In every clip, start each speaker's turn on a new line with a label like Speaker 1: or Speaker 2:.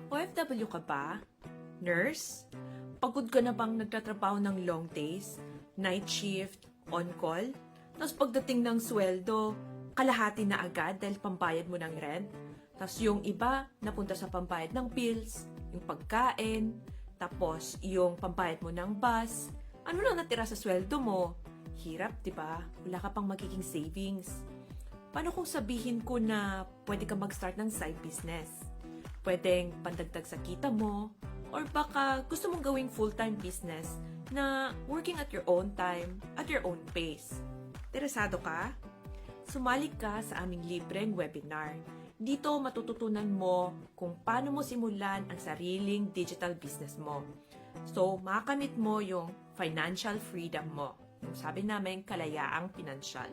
Speaker 1: OFW ka ba? Nurse? Pagod ka na bang nagtatrabaho ng long days, night shift, on-call? Tapos pagdating ng sweldo, kalahati na agad dahil pambayad mo ng rent? Tapos yung iba, napunta sa pambayad ng bills, yung pagkain, tapos yung pambayad mo ng bus. Ano lang natira sa sweldo mo? Hirap, di ba? Wala ka pang magiging savings. Paano kung sabihin ko na pwede ka mag-start ng side business? Pwedeng pandagdag sa kita mo, or baka gusto mong gawing full-time business na working at your own time, at your own pace. Interesado ka? Sumali ka sa aming libreng webinar. Dito matututunan mo kung paano mo simulan ang sariling digital business mo. So, makakamit mo yung financial freedom mo. Yung sabi namin, kalayaang pinansyal.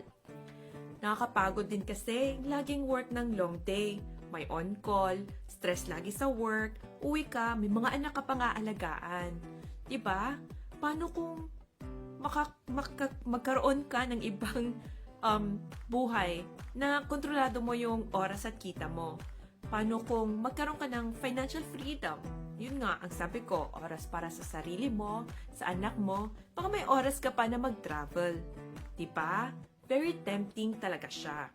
Speaker 1: Nakakapagod din kasi laging work ng long day. May on-call, stress lagi sa work, uwi ka, may mga anak ka pang aalagaan. Diba? Paano kung magkaroon ka ng ibang buhay na kontrolado mo yung oras at kita mo? Paano kung magkaroon ka ng financial freedom? Yun nga, ang sabi ko, oras para sa sarili mo, sa anak mo, baka may oras ka pa na mag-travel. Diba? Very tempting talaga siya.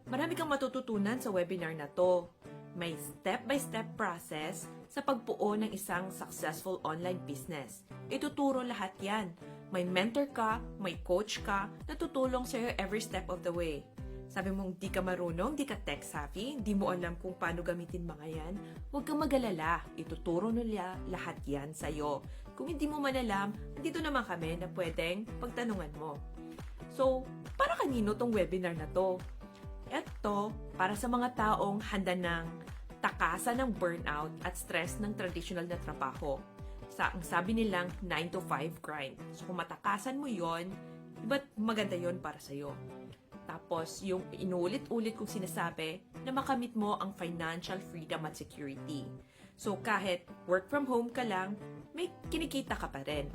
Speaker 1: Marami kang matututunan sa webinar na to. May step-by-step process sa pagbuo ng isang successful online business. Ituturo lahat yan. May mentor ka, may coach ka, na tutulong sa'yo every step of the way. Sabi mong di ka marunong, di ka tech-savvy, di mo alam kung paano gamitin mga yan, huwag kang mag-alala. Ituturo nila lahat yan sa'yo. Kung hindi mo man alam, dito naman kami na pwedeng pagtanungan mo. So, para kanino tong webinar na to? Ito, para sa mga taong handa ng takasan ng burnout at stress ng traditional na trabaho. Ang sabi nilang 9 to 5 grind. So kung matakasan mo yon, ba't maganda yon para sa'yo? Tapos yung inulit-ulit kong sinasabi na makamit mo ang financial freedom at security. So kahit work from home ka lang, may kinikita ka pa rin.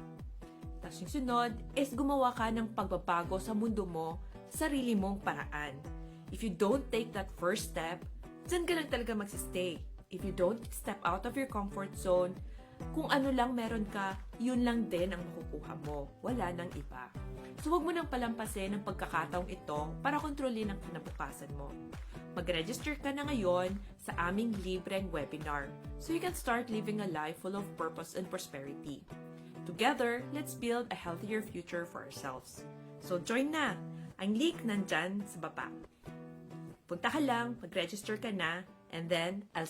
Speaker 1: Tapos yung sunod is gumawa ka ng pagbabago sa mundo mo, sa sarili mong paraan. If you don't take that first step, dyan ka lang talaga magsistay. If you don't step out of your comfort zone, kung ano lang meron ka, yun lang din ang makukuha mo. Wala nang iba. So huwag mo nang palampasin ang pagkakataong ito para kontrolin ang kinabukasan mo. Mag-register ka na ngayon sa aming libreng webinar so you can start living a life full of purpose and prosperity. Together, let's build a healthier future for ourselves. So join na! Ang link nandyan sa baba. Punta ka lang, mag-register ka na, and then I'll